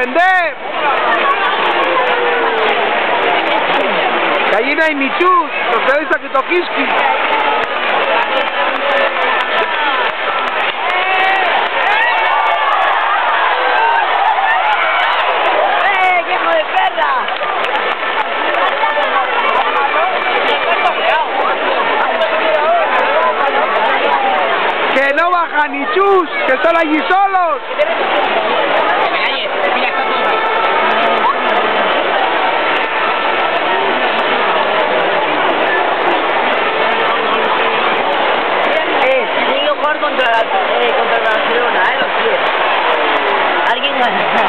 defender. Gallina y Michus, los periodistas que Tokiski. ¡Qué hijo de perra! Que no baja ni Chus, que están allí solos. Niño jugar contra el Barcelona, los pies. Alguien gana.